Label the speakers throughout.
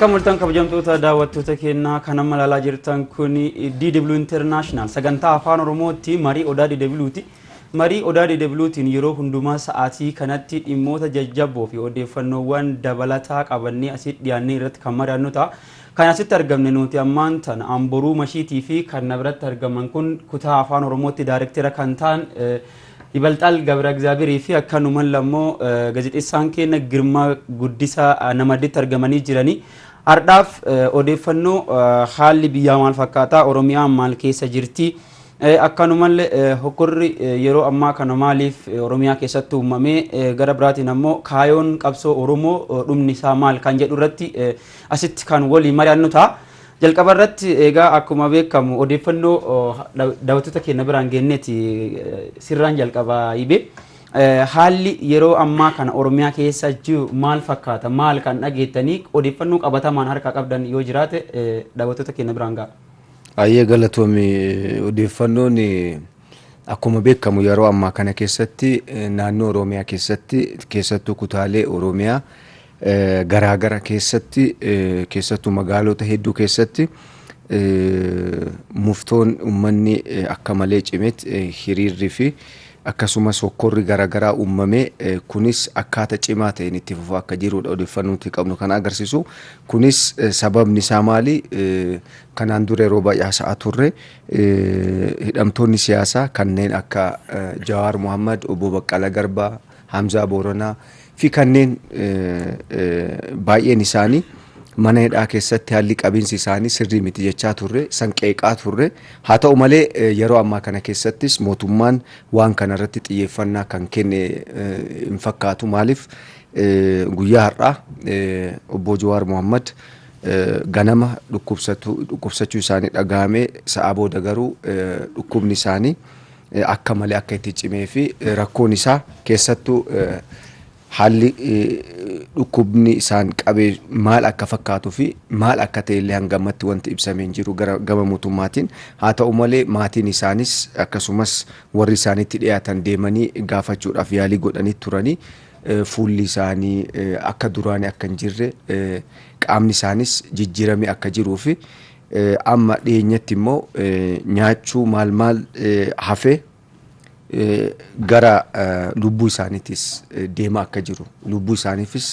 Speaker 1: Akka mul'atan kabajamtoota daawwattoota keenyaa kan amma ilaalaa jirtan kun DW International sagantaa afaan Oromootti marii odaa DW'ti. Marii odaa DW'tiin yeroo hundumaa sa'aatii kanatti dhimmoota jajjaboo fi odeeffannoowwan dabalataa qabannee asitti dhiyaannee irratti kan mari'annu ta'a. Kan asitti argamne nuti ammaan tan Amboruu Mashiitii fi kan na biratti argaman kun kutaa afaan Oromootti daayirektara kan ta'an Ibalxaal Gabra Egzaabeerii fi akkanumaan lammoo gaazexeessaan keenya Girmaa Guddisaa namadditti argamanii jiranii. Ardhaaf odeeffannoo haalli biyyaa maal fakkaata, Oromiyaan maal keessa jirti, akkanumaan hokkorri yeroo ammaa kana maaliif Oromiyaa keessatti uumamee gara biraatiin ammoo kaayoon qabsoo Oromoo dhumni isaa maal kan jedhu irratti asitti kan walii mari'annu ta'a. Jalqaba irratti egaa akkuma beekamu odeeffannoo daawwattoota keenya biraan geenneeti sirraan jalqaba ibe. Haalli yeroo ammaa kana Oromiyaa keessa jiru maal fakkaata, maal kan dhageettanii odeeffannoo qabatamaan harka qabdan yoo jiraate daawwattoota keenya biraan ga'a.
Speaker 2: Ayyee galatoomi odeeffannoon akkuma beekamu yeroo ammaa kana keessatti naannoo Oromiyaa keessattuu kutaalee Oromiyaa garaagara keessattuu magaalota hedduu keessatti muftoon uummanni akka malee cimeet hiriirri fi akkasumas hokkorri garaagaraa uumamee kunis akkaataa cimaa ta'een itti fufaa akka jirudha odeeffannoo nuti qabnu kan agarsiisu. Kunis sababni isaa maali? Kanaan dura yeroo baay'ee turre hidhamtoonni siyaasaa kanneen akka Jawaar Mohammad, Obbo Baqqalaa Garbaa, Hamzaa Booranaa fi kanneen baay'een isaanii mana hidhaa keessatti haalli qabiinsi isaanii sirrii miti jechaa turre, sanqeeqaa turre. Haa ta'u malee yeroo ammaa kana keessattis mootummaan waan kana irratti xiyyeeffannaa kan kenne hin fakkaatu. Maaliif guyyaa har'aa Obbo Jawaar Mohammad ganama dhukkubsachuu isaanii dhagahame, sa'a booda garuu dhukkubni isaanii akka malee akka itti cimee fi rakkoon isaa keessattuu haalli dhukkubni isaan qabee maal akka fakkaatuu fi maal akka ta'e illee hangamatti wanti ibsamee hin jiru gama mootummaatiin. Haa ta'u malee maatiin isaanis akkasumas warri isaanitti dhiyaatan deemanii gaafachuudhaaf yaalii godhanii turanii fuulli isaanii akka duraanii akka hin jirre, qaamni isaanis jijjiiramee akka jiruu fi amma dhiyeenyatti immoo nyaachuu maal hafee gara lubbuu isaaniitis deema akka jiru, lubbuu isaaniifis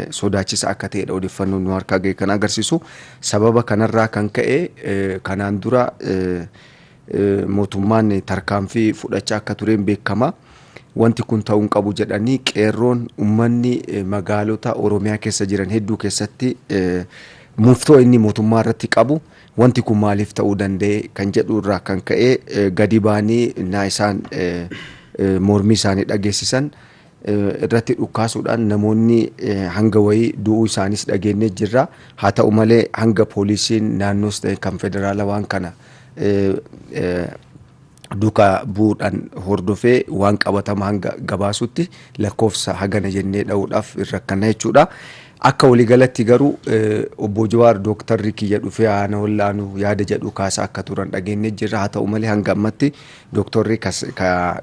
Speaker 2: sodaachisa akka ta'edha odeeffannoon nu harkaa ga'e kan agarsiisu. Sababa kanarraa kan ka'e kanaan dura mootummaan tarkaanfii fudhachaa akka tureen beekama. Wanti kun ta'uu hin qabu jedhanii qeerroon uummanni magaalota Oromiyaa keessa jiran hedduu keessatti muftoo inni mootummaa irratti qabu wanti kun maaliif ta'uu danda'e kan jedhu irraa kan ka'e gadi baanii naa isaan mormii isaanii dhageessisan irratti dhukkaasuudhaan namoonni hanga wayii du'uu isaanis dhageenye jirra. Haa ta'u malee hanga poolisiin naannoos ta'e kan federaala waan kana duukaa bu'uudhaan hordofee waan qabatama hanga gabaasutti lakkoofsa hagana jennee dha'uudhaaf rakkanna jechuudha. Akka waliigalatti garuu Obbo Jawaar dooktarri kiyya dhufee ana wallaanu yaada jedhu kaasaa akka turan dhageenye jirra. Haa ta'u malee hanga ammatti dooktarri ka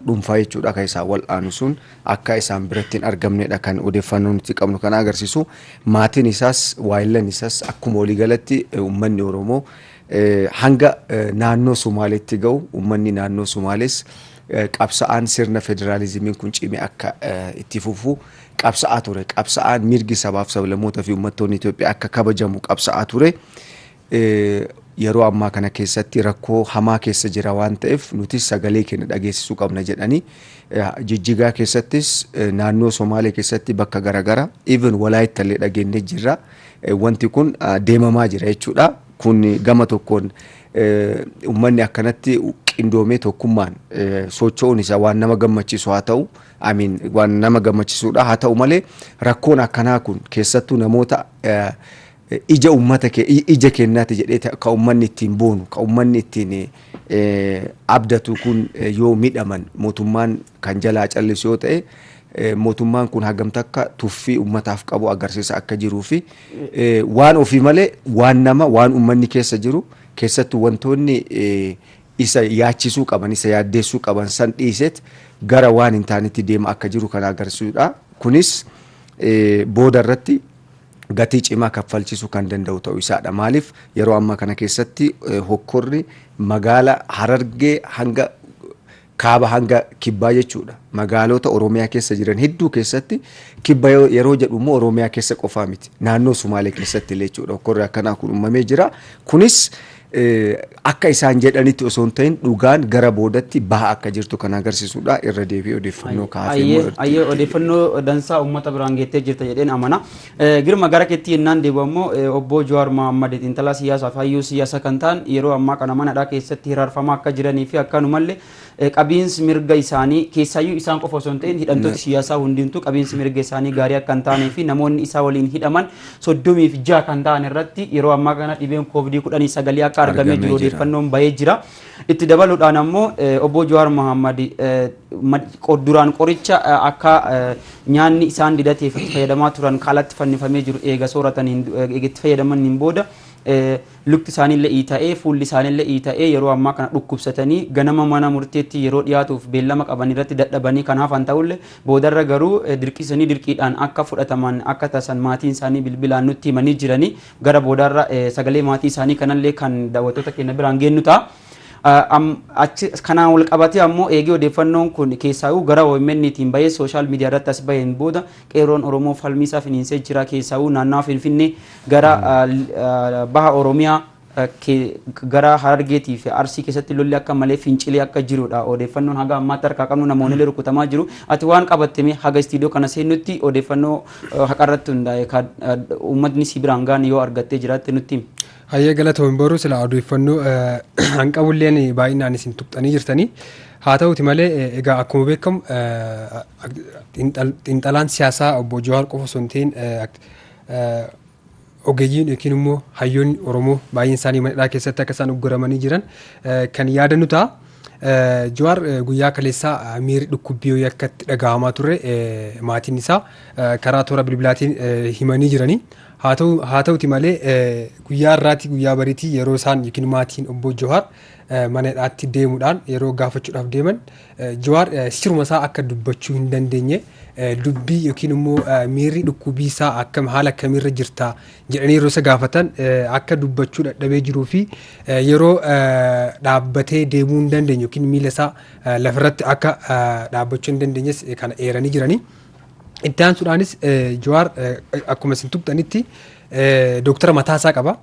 Speaker 2: dhuunfaa jechuudha kan isaan wallaanu sun akka isaan biratti hin argamnedha kan odeeffannoo nuti qabnu kan agarsiisu. Maatiin isaas waayillan isaas akkuma waliigalatti uummanni Oromoo hanga naannoo Somaaleetti ga'u uummanni naannoo Somaalees qabsa'aan sirna federaalizimiin kun cimee akka itti fufu qabsa'aa ture. Qabsa'aan mirgi sabaaf sablammootaa fi uummattoonni Itoophiyaa akka kabajamu qabsa'aa ture. Yeroo ammaa kana keessatti rakkoo hamaa keessa jira waan ta'eef nuti sagalee keenya dhageessisuu qabna jedhanii Jijjigaa keessattis naannoo Somaalee keessatti bakka garaagara even Walaayitta illee dhageenye jirra. Wanti kun deemamaa jira jechuudha. Kun gama tokkoon uummanni akkanatti qindoomee tokkummaan socho'uun isaa waan nama gammachiisu haa ta'u, waan nama gammachiisudha. Haa ta'u malee rakkoon akkanaa kun keessattuu namoota ija uummata ija kennaati jedhee ka uummanni ittiin boonu, ka uummanni ittiin abdatu kun yoo midhaman mootummaan kan jalaa callisu yoo ta'e mootummaan kun hagam takka tuffii uummataaf qabu agarsiisa akka jiruu fi waan ofii malee waan uummanni keessa jiru keessattuu wantoonni isa yaachisuu qaban, isa yaaddeessuu qaban san dhiiseet gara waan hin taanetti deema akka jiru kan agarsiisudha. Kunis booda irratti gatii cimaa kaffalchiisuu kan danda'u ta'uu isaadha. Maaliif yeroo ammaa kana keessatti hokkorri magaala Harargee hanga kaaba hanga kibbaa jechuudha. Magaalota Oromiyaa keessa jiran hedduu keessatti kibba yeroo jedhu immoo Oromiyaa keessa qofaa miti. Naannoo Sumaalee keessatti illee jechuudha. Hokkorri akkanaa kun uumamee jira. Kunis akka isaan jedhanitti osoo hin ta'in dhugaan gara boodatti baha akka jirtu kan agarsiisudha. Irra deebi'ee odeeffannoo kaafee
Speaker 1: ayyee odeeffannoo dansaa uummata biraan geettee jirta jedheen amana. Girma gara keetti yennaan deebi'u ammoo obbo Jawaar Mohammad xiinxalaa siyaasaa fi hayyuu siyaasa kan ta'an yeroo ammaa kana manadhaa keessatti hiraarfamaa akka jiranii fi akkanumallee qabiinsi mirga isaanii keessaayyuu isaan qofa osoo hin ta'in hidhamtoota siyaasaa hundintuu qabiinsi mirga isaanii gaarii akka hin taanee fi namoonni isaa waliin hidhaman 36 kan ta'an irratti yeroo ammaa kana dhibeen COVID-19 akka argamee jiru odeeffannoon bahee jira. Itti dabaluudhaan ammoo obbo Jawaar Mohammad duraan qoricha akka nyaanni isaan didateef fayyadamaa turan kaalatti fannifamee jiru eega soorataniin itti fayyadamaniin booda lukti isaaniillee iita'ee fuulli isaaniillee iita'ee yeroo ammaa kana dhukkubsatanii ganama mana murteetti yeroo dhiyaatuuf beellama qaban irratti dadhabanii kanaaf han ta'ullee boodarra garuu dirqiidhaan akka fudhataman akka tasan maatiin isaanii bilbilaan nutti himanii jiranii gara boodarra sagalee maatii isaanii kanallee kan daawwattoota keenya biraan geennu ta'a. Achi kanaan wal qabatee ammoo eegee odeeffannoon kun keessaa'uu gara OMN'tiin bahee sooshaal miidiyaa irratti as baheen booda qeerroon Oromoo falmiisaa finiinsee jira keessaa'uu naannawaa Finfinnee gara baha Oromiyaa gara Harargeetii fi Arsii keessatti lolli akka malee fincilee akka jirudha. Odeeffannoon haga ammaatti harkaa qabnu namoonni illee rukutamaa jiru. Ati waan qabattee haga istiidiyoo kana seennutti odeeffannoo haqarratti hundaa'e uummatni si biraan gahan yoo argattee jiraatte nutti himi.
Speaker 3: Hayyee galatoon boruu sila odeeffannoo hanqabulleen baay'inaan isin tuqxanii jirtanii haa ta'uti malee egaa akkuma beekamu xiinxalaan siyaasaa obbo Jawaar qofa osoo hin ta'in ogeeyyiin yookiin immoo hayyoonni Oromoo baay'een isaanii manadhaa keessatti akka isaan ugguramanii jiran kan yaadannu ta'a. Jawaar guyyaa kaleessaa miirri dhukkubbii akka itti dhaga'amaa turre maatiin isaa karaa toora bilbilaatiin himanii jiranii. haa ta'uti malee guyyaa irraati guyyaa bariitii yeroo isaan yookiin maatiin obbo Jawaar manadhaatti deemuudhaan yeroo gaafachuudhaaf deeman Jawaar siruma isaa akka dubbachuu hin dandeenye dubbii yookiin immoo miirri dhukkubii isaa akkam haala akkamiirra jirta jedhanii yeroo isa gaafatan akka dubbachuu dadhabee jiruu fi yeroo dhaabbatee deemuu hin dandeenye yookiin miila isaa lafarratti akka dhaabbachuu hin dandeenyes kana eeranii jiranii. Itti aansuudhaanis Jawaar akkuma isin tuqxanitti dooktara mataa isaa qaba.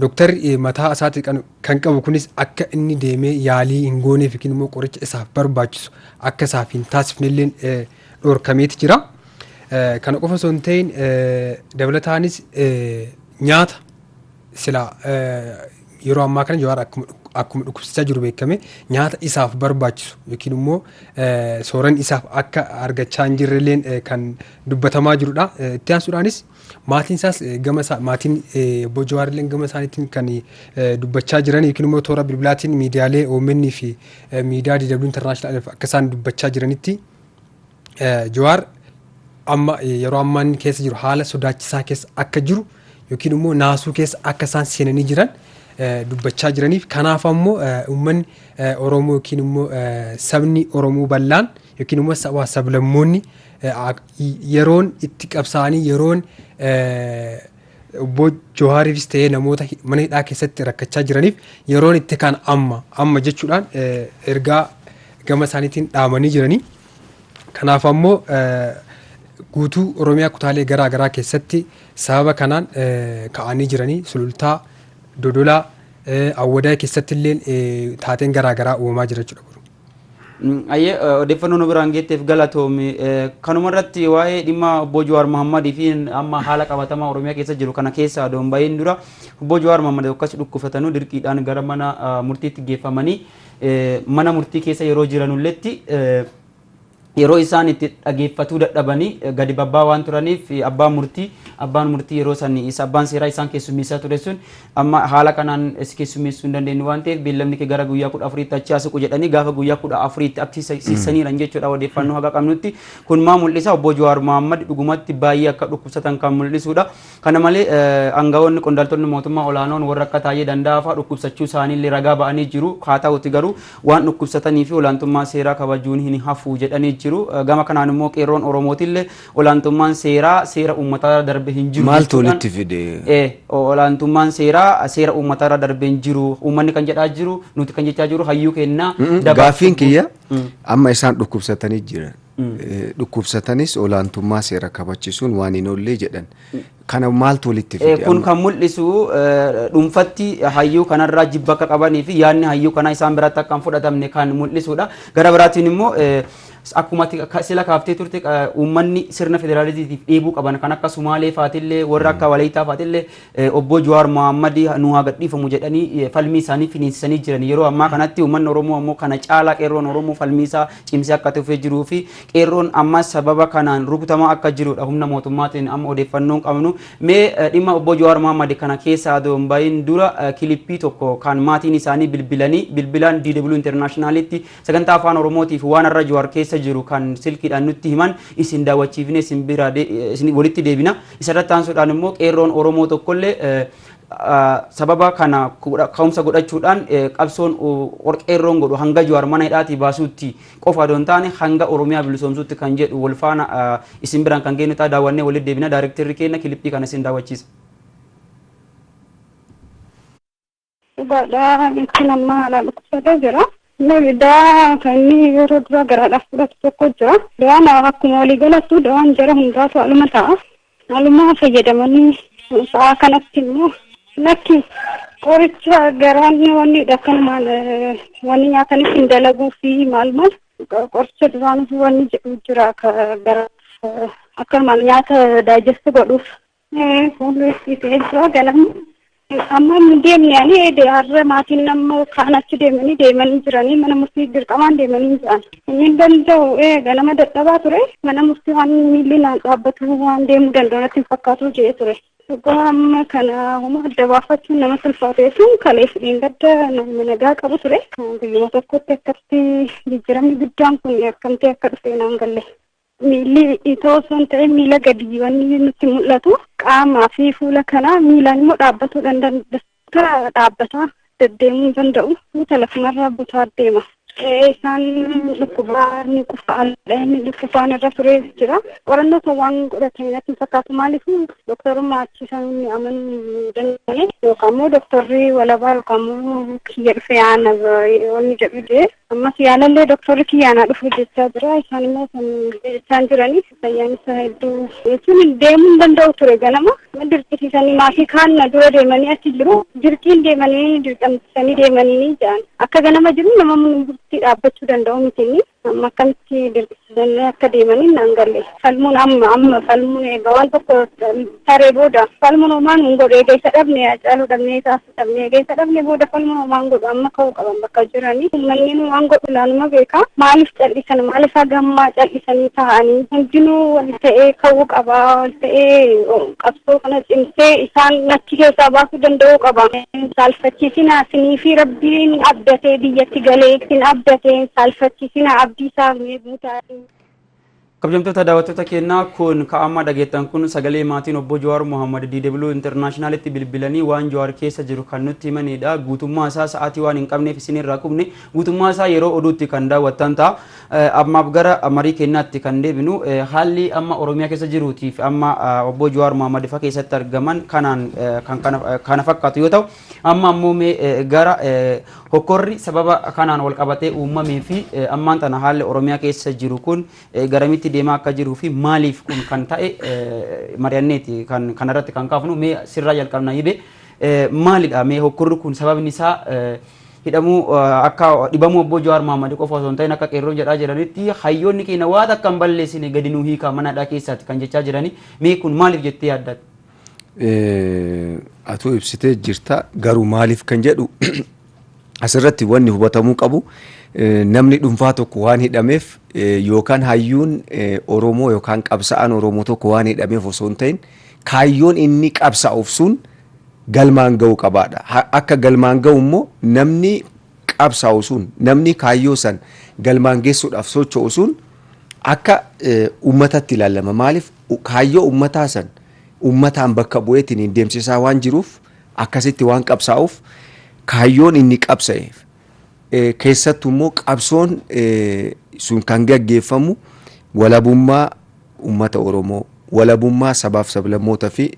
Speaker 3: Dooktarri mataa isaati kan qabu kunis akka inni deemee yaalii hin gooneef yookiin immoo qoricha isaaf barbaachisu akka isaaf hin taasifnelleen dhorkameeti jira. Kana qofa osoo hin ta'in dabalataanis nyaata sila yeroo ammaa kana Jawaar akkuma dhukkubsachaa jiru beekame nyaata isaaf barbaachisu yookiin immoo sooran isaaf akka argachaa hin jirrelleen kan dubbatamaa jirudha. Itti aansuudhaanis maatiin isaas maatiin obbo Jawaar illee gama isaaniitiin kan dubbachaa jiran yookiin immoo toora bilbilaatiin miidiyaalee OMN fi miidiyaa DW International akka isaan dubbachaa jiranitti Jawaar amma yeroo ammaa inni keessa jiru haala sodaachisaa keessa akka jiru yookiin immoo naasuu keessa akka isaan seenanii jiran dubbachaa jiraniif kanaaf ammoo uummanni Oromoo yookiin immoo sabni Oromoo bal'aan yookiin immoo sablammoonni yeroon itti qabsaa'anii yeroon obbo Jawaariifis ta'ee namoota mana hidhaa keessatti rakkachaa jiraniif yeroon itti kan amma jechuudhaan ergaa gama isaaniitiin dhaamanii jiranii. Kanaaf ammoo guutuu Oromiyaa kutaalee garaa garaa keessatti sababa kanaan ka'anii jiranii sulultaa Dodolaa Awwadaa keessatti illee taateen garaa garaa uumamaa jira jechuudha.
Speaker 1: Ayyee odeeffannoo nu biraan geetteef galatoomi. Kanuma irratti waa'ee dhimma obbo Jawaar Mohammadii fi amma haala qabatamaa Oromiyaa keessa jiru kana keessa adoon baay'een dura obbo Jawaar Mohammad akkas dhukkufatanii dirqiidhaan gara mana murtiitti geeffamanii mana murtii keessa yeroo jiranulleetti yeroo isaan itti dhageeffatuu dadhabanii gadi babbaa waan turaniif abbaan murtii yeroo san abbaan seeraa isaan keessummeessaa ture sun amma haala kanaan keessummeessuu hin dandeenye waan ta'eef beellamni kee gara guyyaa 14tti achi asiqu jedhanii gaafa guyyaa 14tti aksiisaniiran jechuudha odeeffannoo haga qabnutti kun maa mul'isa obbo Jawaar Mohammad dhugumatti baay'ee akka dhukkubsatan kan mul'isudha. Kana malee aangawoonni qondaaltonni mootummaa olaanoon warra akka taayee danda'aa dhukkubsachuu isaaniillee ragaa ba'anii jiru. Haa ta'uti garuu waan dhukkubsatanii fi olaantummaa seeraa kabajuun hin hafu jedhanii jiru gama kanaan immoo qeerroon Oromootillee olaantummaan seeraa seera uummataa darbe hin jiru
Speaker 2: maaltu walitti fide
Speaker 1: olaantummaan seeraa seera uummataa darbe hin jiru uummanni kan jedhaa jiru nuti kan jechaa jiru hayyuu kennaa
Speaker 2: gaafiin kiyya amma isaan dhukkubsatanii jiran dhukkubsatanis olaantummaa seera kabachiisuun waan hin oollee jedhan kana maaltu walitti fide
Speaker 1: kun kan mul'isu dhuunfatti hayyuu kanarraa jibba akka qabanii fi yaadni hayyuu kanaa isaan biratti akka hin fudhatamne kan mul'isudha gara biraatiin immoo akkuma sila kaaftee turte uummanni sirna federaalizitiif dheebuu qaban kan akka Sumaalee faatillee warra akka Walaayittaa faatillee obbo Jawaar Mohammad nu haa gadhiifamu jedhanii falmii isaanii finiinsanii jiran yeroo ammaa kanatti uummanni Oromoo ammoo kana caalaa qeerroon Oromoo falmii isaa cimsee akka tufee jiruu fi qeerroon amma sababa kanaan rukutamaa akka jirudha humna mootummaatiin amma odeeffannoon qabnu mee dhimma obbo Jawaar Mohammad kana keessa adoon bayin dura kilippii tokko kan maatiin isaanii bilbilaan DW Internationalitti sagantaa afaan Oromootiif waan irra Jawaar keessa jiru kan silkiidhaan nutti himan isin daawwachiifne isin bira isin walitti deebina isarratti aansuudhaan immoo qeerroon Oromoo tokkollee sababa kana ka'umsa godhachuudhaan qabsoon qeerroon godhu hanga Jawaar mana hidhaatii baasuutti qofa adoon taane hanga Oromiyaa bilisoomsuutti kan jedhu wal faana isin biraan kan geenyu ta'a daawwannee walitti deebina daayirektarri keenya kilippii kana isin daawwachiisa.
Speaker 4: Dhugaadhaa jechuun amma haala dhukkubsatee jira. Dawaan kan inni yeroo dura garaadhaaf fudhatu tokko jira. Dawaan akkuma walii galattu dawaan jara hundaatu haaluma ta'a. Haaluma fayyadamanii sa'a kanatti immoo lakki qoricha garaan wanni akkanumaan wanni nyaatanis hin dalaguu fi maal qoricha duraan wanni jedhu jira gara akkanumaan nyaata daajesti godhuuf fuulleessii ta'ee jira galamu. Amma deemni ani har'a maatiin nama kaan achi deemanii jiranii mana murtii dirqamaan deemanii jiran. Inni danda'u ganama dadhabaa ture mana murtii waan miilli naan dhaabbatu waan deemuu danda'u natti hin fakkaatu jee ture. Dhugaa amma kana homa adda baafachuun nama sulfaateessuun kalee fidhiin gadda nama nagaa qabu ture. Guyyuma tokkotti akkatti jijjiiramni guddaan kun akkamtee akka dhufe naan galle. Miilli itoo osoo hin ta'in miila gadi wanni nutti mul'atu qaamaa fi fuula kanaa miilaan immoo dhaabbatuu dhaabbataa deddeemuu danda'u fuuta lafumarraa butaa deema. Isaan dhukkubaa ni qufaan irra turee jira. Qorannoo waan godhatanii natti hin fakkaatu maaliif doktorummaa achiisan amanuu danda'e yookaan immoo doktorri walabaa yookaan immoo kiyya dhufe yaana wanni jedhu jee ammas yaalallee doktorri kiyyaanaa dhufu jechaa jira isaan immoo kan jechaan jiranii fayyaanisa hedduu jechuun deemuu hin danda'u ture ganama dirqisiisanii maatii kaan dura deemanii achi jiru dirqiin deemanii dirqamsanii deemanii jedhan akka ganama jiru nama murtii dhaabbachuu danda'u mitinni amma akkamitti dirqisiisanii akka deemanii naan galle falmuun amma falmuun egaa waan tokko taree booda falmuun homaan hin godhu egeessa dhabne caaluu dhabnee taasisu dhabne egeessa dhabne booda falmuun homaan godhu amma ka'uu qaban bakka jiranii manneen waan godhu laanuma beeka maaliif callisan maaliif hagammaa callisanii ta'anii hundinuu wal ta'ee ka'uu qaba wal ta'ee qabsoo kana cimsee isaan achi keessaa baasuu danda'uu qaba saalfachiisina isinii fi rabbiin abdatee biyyatti galee isin abdatee saalfachiisina abdii isaa meebuutaa.
Speaker 1: Kabajamtoota daawwattoota keenyaa kun ka'ammaa dhageettan kun sagalee maatiin obbo Jawaar Mohammad DW Internationalitti bilbilanii waan Jawaar keessa jiru kan nutti himanidha. Guutummaa isaa sa'aatii waan hin qabneef isinirraa qubne guutummaa isaa yeroo oduutti kan daawwattan ta'a. Ammaaf gara marii keenyaatti kan deebinu haalli amma Oromiyaa keessa jiruutiif amma obbo Jawaar Mohammad fa keessatti argaman kanaan kana fakkaatu yoo ta'u amma ammoo gara hokkorri sababa kanaan wal qabatee uumamee fi ammaan tana haalli Oromiyaa keessa jiru kun garamitti deemaa akka jiruu fi maaliif kun kan ta'e mari'anneeti kan kanarratti kan kaafnu mee sirraa jalqabna yibe maalidha mee hokkorri kun sababni isaa hidhamuu akka dhibamuu obbo Jawaar Mohammad qofa osoo hin ta'in akka qeerroon jedhaa jiranitti hayyoonni keenya waan akka hin balleessine gadi nuu hiikaa manadhaa keessaatti kan jechaa jiranii mee kun maaliif jettee yaaddatta?
Speaker 2: Atoo ibsitee jirta garuu maaliif kan jedhu asirratti wanni hubatamuu qabu namni dhuunfaa tokko waan hidhameef yookaan hayyuun Oromoo yookaan qabsa'aan Oromoo tokko waan hidhameef osoo hin ta'in kaayyoon inni qabsa'uuf sun galmaan ga'uu qabaadha. Akka galmaan ga'u immoo namni qabsa'u sun namni kaayyoo san galmaan geessuudhaaf socho'u sun akka uummatatti ilaalama. Maaliif kaayyoo uummataa san uummataan bakka bu'eetiin deemsisaa waan jiruuf akkasitti waan qabsaa'uuf kaayyoon inni qabsa'eef keessattuu immoo qabsoon sun kan gaggeeffamu walabummaa uummata Oromoo, walabummaa sabaaf sablammoota fi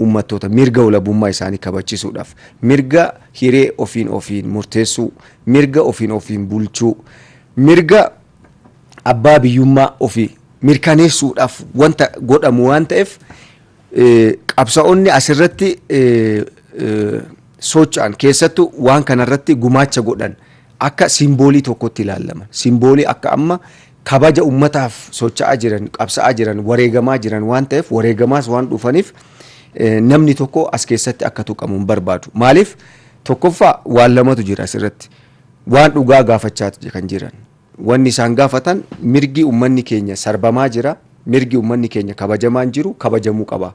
Speaker 2: uummattoota mirga walabummaa isaanii kabachiisuudhaaf, mirga hiree ofiin murteessuu, mirga ofiin bulchuu, mirga abbaa biyyummaa ofii mirkaneessuudhaaf wanta godhamu waan ta'eef qabsaa'onni asirratti socho'an keessattuu waan kanarratti gumaacha godhan akka simboolii tokkotti ilaalaman. Simboolii akka amma kabaja ummataaf socho'aa jiran, qabsaa'aa jiran, wareegamaa jiran waan ta'eef wareegamaas waan dhufaniif namni tokko as keessatti akka tuqamu hin barbaadu. Maaliif tokkoffaa waan lamatu jira asirratti. Waan dhugaa gaafachaa kan jiran. Wanni isaan gaafatan mirgi ummanni keenya sarbamaa jira, mirgi ummanni keenya kabajamaa hin jiru, kabajamuu qaba.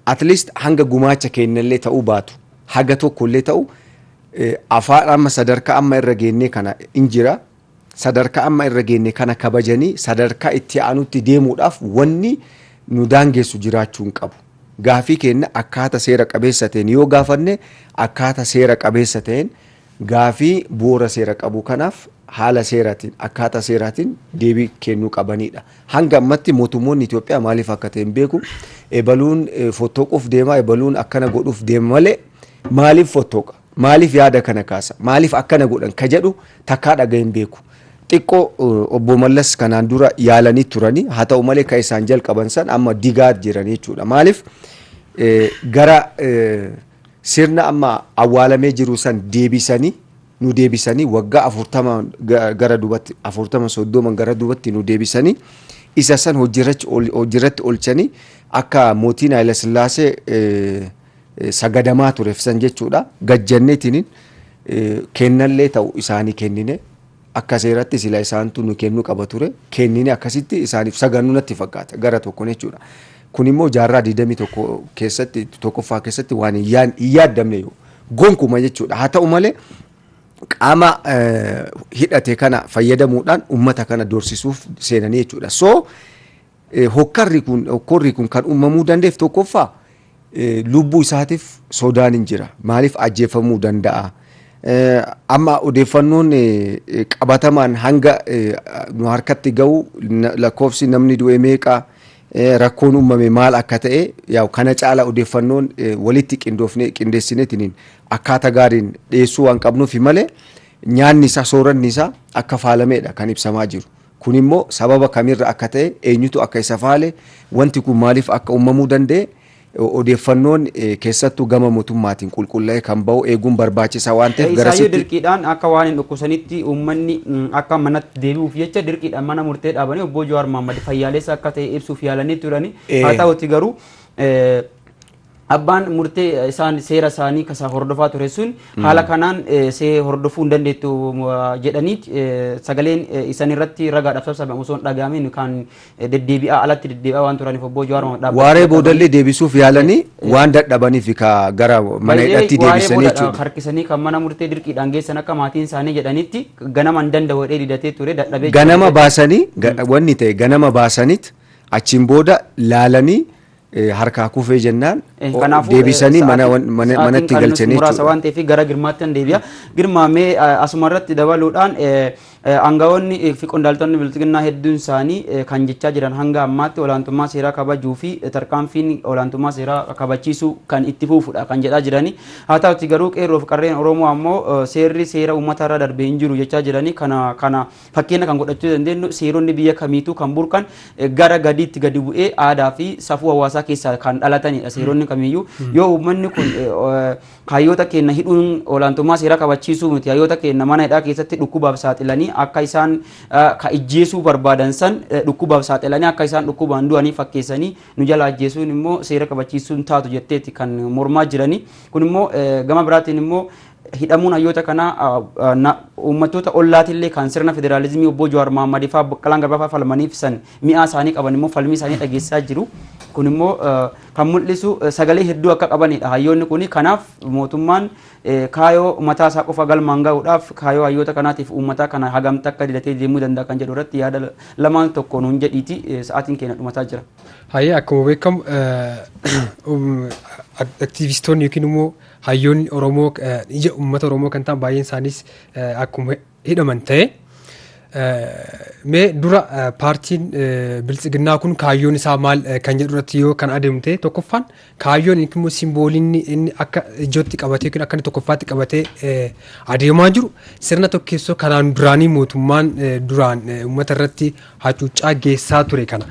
Speaker 2: At least hanga gumaacha kennallee ta'uu baatu, haga tokkollee ta'u afaan amma sadarkaa amma irra geennee kana hin jira. Sadarkaa amma irra geenne kana kabajanii sadarkaa itti aanutti deemuudhaaf wanni nu daangessu jiraachuu hin qabu. Gaafii keenya akkaataa seera qabeessa ta'een yoo gaafanne akkaataa seera qabeessa ta'een gaafii bu'uura seera qabu kanaaf haala seeraatiin akkaataa seeraatiin deebii kennuu qabanidha. Hanga ammatti mootummoonni Itoophiyaa maaliif akka ta'e hin beeku. Ebaluun fottooquuf deema, ebaluun akkana godhuuf deema malee maaliif fottooqa? Maaliif yaada kana kaasa? Maaliif akkana godhan ka jedhu takkaa dhaga'ee hin beeku. Xiqqoo obbo Mallas kanaan dura yaalanii turanii haa ta'u malee kan isaan jalqaban san amma digaa jiran jechuudha. Maaliif gara sirna amma awwaalamee jiru san deebisanii waggaa 40 gara duubatti 40-30 gara duubatti nu deebisanii isa san hojiirratti oolchanii akka mootiin Haayile Sillaasee sagadamaa tureef san jechuudha. Gajjanneetiin kennallee ta'u isaanii kennine. Akka seeratti sila isaantu nu kennuu qaba ture kennine akkasitti isaaniif saganuu natti fakkaata gara tokkoon jechuudha. Kun immoo jaarraa 21 keessatti tokkoffaa keessatti waan hin yaaddamne gonkuma jechuudha. Haa ta'u malee qaama hidhate kana fayyadamuudhaan ummata kana doorsisuuf seenanii jechuudha. So hokkorri kun kan uumamuu danda'eef tokkoffaa lubbuu isaatiif sodaan hin jira. Maaliif ajjeefamuu danda'a? Amma odeeffannoon qabatamaan hanga nu harkatti ga'u lakkoofsi namni du'e meeqa rakkoon uumame maal akka ta'e yaa kana caala odeeffannoon walitti qindeessineetiin akkaataa gaariin dhiyeessuu waan qabnuuf malee nyaanni isaa sooranni isaa akka faalameedha kan ibsamaa jiru. Kun immoo sababa kamirra akka ta'e eenyutu akka isa faale wanti kun maaliif akka uumamuu danda'e odeeffannoon keessattuu gama mootummaatiin qulqullaa'ee kan bahu eeguun barbaachisaa waan ta'eef
Speaker 1: garasitti dirqiidhaan akka waan hin dhukkubsanitti uummanni akka manatti deebi'uuf jecha dirqiidhaan mana murtee dhaabanii obbo Jawaar Mohaammed fayyaalessa akka ta'e ibsuuf yaalanii turani. Haa ta'utti garuu abbaan murtee isaan seera isaanii kasaa hordofaa ture sun haala kanaan see hordofuu hin dandeettu jedhanii sagaleen isan irratti ragaadhaaf sabsaban osoo hin dhagahamin kan deddeebi'aa alatti deddeebi'aa waan turaniif obbo Jawaar Mohaammed dhaabbata.
Speaker 2: Waaree boodallee deebisuuf yaalanii waan dadhabaniif ka gara mana hidhatti deebisanii jechuudha.
Speaker 1: Harkisanii kan mana murtee dirqiidhaan geessan akka maatiin isaanii jedhanitti ganama hin danda'u jedhee didatee ture dadhabee.
Speaker 2: Ganama baasanii wanni ta'e ganama baasaniit achiin booda laalanii harkaa kufee jennaan deebisanii manatti galchanii
Speaker 1: muraasa waan ta'eef gara girmaatti deebi'a. Girmaamee asuma irratti dabaluudhaan aangawoonni fi qondaaltonni bilchiginnaa hedduun isaanii kan jechaa jiran hanga ammaatti olaantummaa seeraa kabajuu fi tarkaanfiin olaantummaa seeraa kabachiisuu kan itti fufuudha kan jedhaa jirani. Haa ta'utti garuu qeerroo fi qarreen Oromoo ammoo seerri seera uummata irra darbee hin jiru jechaa jirani. Kana fakkeenya kan godhachuu dandeenyu seeronni biyya kamiituu kan burkan gara gadiitti gadi bu'ee aadaa fi safuu hawaasaa keessaa kan dhalatanidha. Seeronni kamiiyyuu yoo uummanni kun hayyoota keenya hidhuun olaantummaa seeraa kabachiisuu miti hayyoota keenya mana hidhaa keessatti dhukkubaaf saaxilanii akka isaan ka ijjeesuu barbaadan san dhukkubaaf saaxilanii akka isaan dhukkubaan du'anii fakkeessanii nu jala ajjeesuun immoo seera kabachiisuun taatu jetteeti kan mormaa jiranii. Kun immoo gama biraatiin immoo hidhamuun hayyoota kana uummattoota ollaatillee kan sirna federaalizimii obbo Jawaar Mohaammed fa'aa Baqqalaan Garbaa fa'aa falmaniif san mi'aa isaanii qaban immoo falmii isaanii dhageessaa jiru. Kun immoo kan mul'isu sagalee hedduu akka qabanidha hayyoonni kuni. Kanaaf mootummaan kaayoo mataa isaa qofa galmaan gahuudhaaf kaayoo hayyoota kanaatiif uummataa kana hagamta akka didatee deemuu danda'a kan jedhu irratti yaada lamaan tokko nuun jedhiiti sa'aatiin keenya dhumataa jira.
Speaker 3: Hayyee akkuma beekamu aktiivistoonni yookiin immoo hayyoonni Oromoo ija uummata Oromoo kan ta'an baay'een isaanis akkuma hidhaman ta'e Mee dura paartiin biltsiginnaa kun kaayyoon isaa maal kan jedhu irratti yoo kan adeemte tokkoffaan kaayyoon immoo simbooliin inni akka ijootti qabatee yookiin akka inni tokkoffaatti qabatee adeemaa jiru sirna tokkeessoo kanaan duraanii mootummaan duraan uummata irratti hacuuccaa geessaa ture kana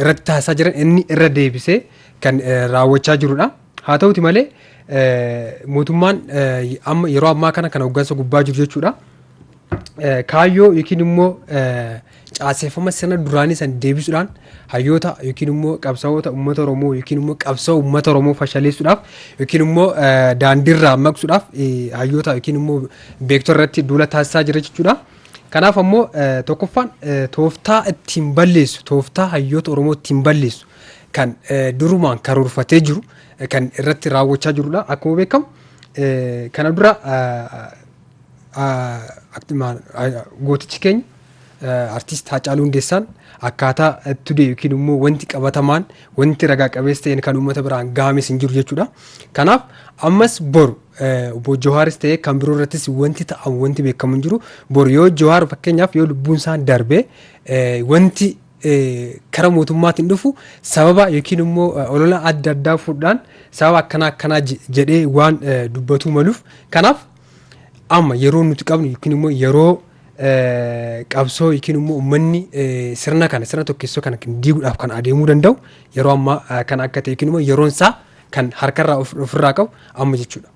Speaker 3: irratti taasisaa jiran inni irra deebisee kan raawwachaa jirudha. Haa ta'uti malee mootummaan yeroo ammaa kana kan hooggansa gubbaa jiru jechuudha. Kaayyoo yookiin immoo caaseffama sirna duraanii san deebisuudhaan hayyoota yookiin immoo qabsaa'ota uummata Oromoo yookiin immoo qabsoo uummata Oromoo fashaleessuudhaaf yookiin immoo daandiirraa maqsuudhaaf hayyoota yookiin immoo beektota irratti duula taasisaa jira jechuudha. Kanaaf ammoo tokkoffaan tooftaa ittiin balleessu tooftaa hayyoota Oromoo ittiin balleessu kan durumaan karoorfatee jiru kan irratti raawwachaa jirudha. Akkuma beekamu kana dura gootichi keenya artiist Haacaaluu Hundeessaan akkaataa itti yookiin immoo wanti qabatamaan wanti ragaa qabeessa ta'een kan uummata biraan gahames hin jiru jechuudha. Kanaaf ammas boru obbo Jawaaris ta'ee kan biroo irrattis wanti ta'amu wanti beekamu hin jiru. Boru yoo Jawaar fakkeenyaaf yoo lubbuun isaa darbee wanti kara mootummaatiin dhufu sababa yookiin immoo olola adda addaa fuudhaan sababa akkanaa jedhee waan dubbatuu maluuf kanaaf amma yeroo nuti qabnu yookiin immoo yeroo qabsoo yookiin immoo uummanni sirna tokkeessoo kana diiguudhaaf kan adeemuu danda'u yeroo ammaa kan akka ta'e yookiin immoo yeroon isaa kan harkarraa ofirraa qabu amma jechuudha.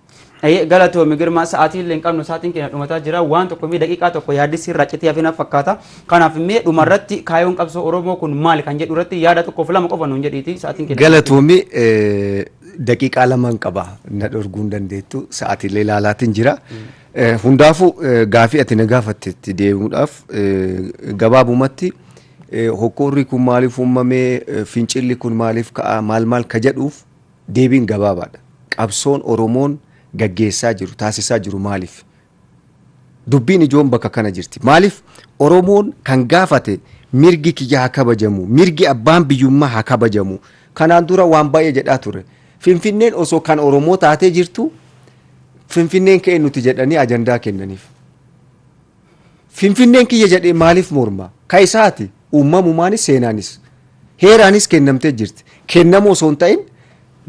Speaker 1: Galatoomi Girmaa sa'aatiin illee hin qabnu sa'aatiin keenya dhumataa jira waan tokko mee daqiiqaa tokko yaaddisi irraa citee hafina fakkaata kanaaf mee dhumarratti kaayyoon qabsoo Oromoo kun maali kan jedhu irratti yaada tokkoof lama qofa nuun jedhiiti sa'aatiin keenya.
Speaker 2: Galatoomi daqiiqaa lamaan qaba na dhorguu hin dandeettu sa'aatiilee ilaalaatiin jira. Hundaafuu gaafii ati na gaafattetti deemuudhaaf gabaabumatti hokkorri kun maaliif uumamee fincilli kun maaliif ka'a maal ka jedhuuf deebiin gabaabaadha. Qabsoon Oromoon gaggeessaa jiru taasisaa jiru maaliif? Dubbiin ijoon bakka kana jirti. Maaliif Oromoon kan gaafate mirgi kiyya haa kabajamu, mirgi abbaan biyyummaa haa kabajamu. Kanaan dura waan baay'ee jedhaa ture. Finfinneen osoo kan Oromoo taatee jirtu Finfinneen ka'e nuti jedhanii ajandaa kennaniif. Finfinneen kiyya jedhee maaliif morma? Ka isaati uumamumaanis seenaanis heeraanis kennamtee jirti. Kennamu osoo hin ta'in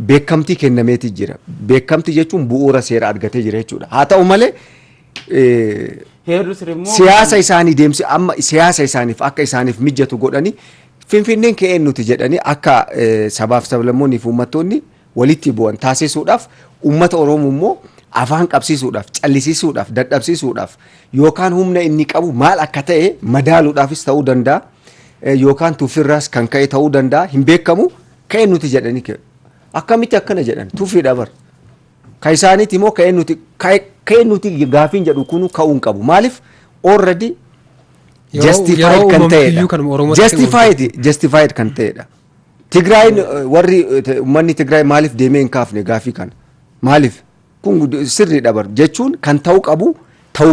Speaker 2: beekamtii kennameetii jira. Beekamtii jechuun bu'uura seera argatee jira jechuudha. Haa ta'u malee siyaasa isaanii deemsi amma siyaasa isaaniif akka isaaniif mijatu godhanii Finfinneen ka'e nuti jedhanii akka sabaaf sablammoonniif uummattoonni walitti bu'an taasisuudhaaf uummata Oromoo immoo afaan qabsiisuudhaaf callisiisuudhaaf dadhabsiisuudhaaf yookaan humna inni qabu maal akka ta'e madaaluudhaafis ta'uu danda'a yookaan tuffirraas kan ka'e ta'uu danda'a hin beekamu ka'e nuti jedhanii akkamitti akkana jedhan tuffii dhabar ka isaaniiti immoo ka'e nuti gaafiin jedhu kunu ka'uu hin qabu maaliif already justified kan ta'edha justified kan ta'edha. Tigraayin warri uummanni Tigraay maaliif deemee hin kaafne gaafii kana maaliif kun sirri dhabar jechuun kan ta'uu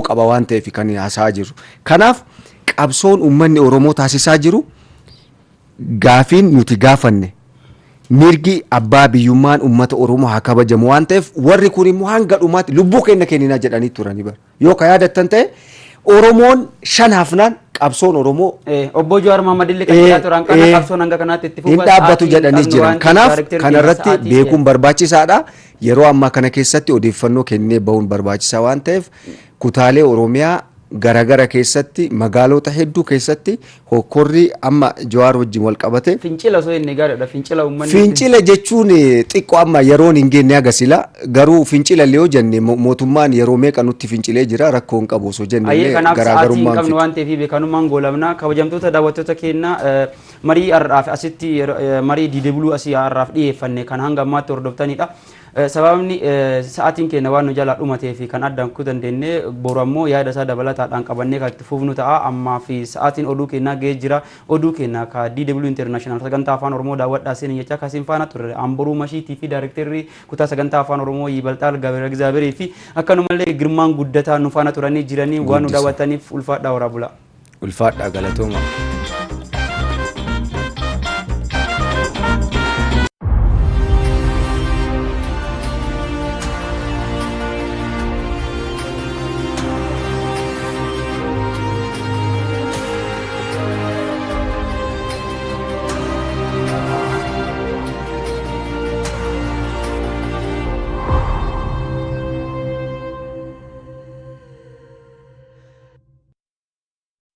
Speaker 2: qaba waan ta'eef kan haasa'aa jiru. Kanaaf qabsoon uummanni Oromoo taasisaa jiru gaafiin nuti gaafanne mirgi abbaa biyyummaan uummata Oromoo haa kabajamu waan ta'eef warri kun immoo hanga dhumaatti lubbuu keenya kenninaa jedhanii turanii bara yoo ka yaadattan ta'e Oromoon shan hafnaan qabsoon Oromoo
Speaker 1: obbo Jawaar Mohaammed illee kan jedhaa turan kana qabsoon hanga kanaatti itti
Speaker 2: fufaa dhaabbatu jedhanii jiran. Kanaaf kanarratti beekuun barbaachisaadha. Yeroo ammaa kana keessatti odeeffannoo kennee bahuun barbaachisaa waan ta'eef kutaalee Oromiyaa garagara keessatti magaalota hedduu keessatti hokkorri amma Jawaar wajjin wal qabate
Speaker 1: fincila osoo inni gaariidha fincila uummanni
Speaker 2: fincila jechuun xiqqoo amma yeroon hin geenye agasila garuu fincila illee yoo jenne mootummaan yeroo meeqa nutti fincilee jira rakkoo hin qabu osoo jenne
Speaker 1: garaagarummaan qabnu waan ta'eef beekanummaan goolabna kabajamtoota daawwattoota keenya marii har'aaf asitti marii DW asii har'aaf dhiyeeffanne kan hanga ammaatti hordoftanidha. Sababni sa'aatiin keenya waan nu jalaa dhumatee fi kan addaan kutuu dandeenye boru ammoo yaada isaa dabalataadhaan qabannee kan itti fufnu ta'a. Ammaa fi sa'aatiin oduu keenyaa ga'ee jira. Oduu keenya ka DW International sagantaa afaan Oromoo daawwadhaa seenii jechaa kasiin faana turre Amboruu Mashiitii fi Daayirektarri kutaa sagantaa afaan Oromoo Yibalxaal Gabiree fi akkanumallee Girmaan Guddataa nu faana turanii jiranii waan nu daawwataniif ulfaadhaa waraabula.
Speaker 2: Ulfaadhaa galatooma.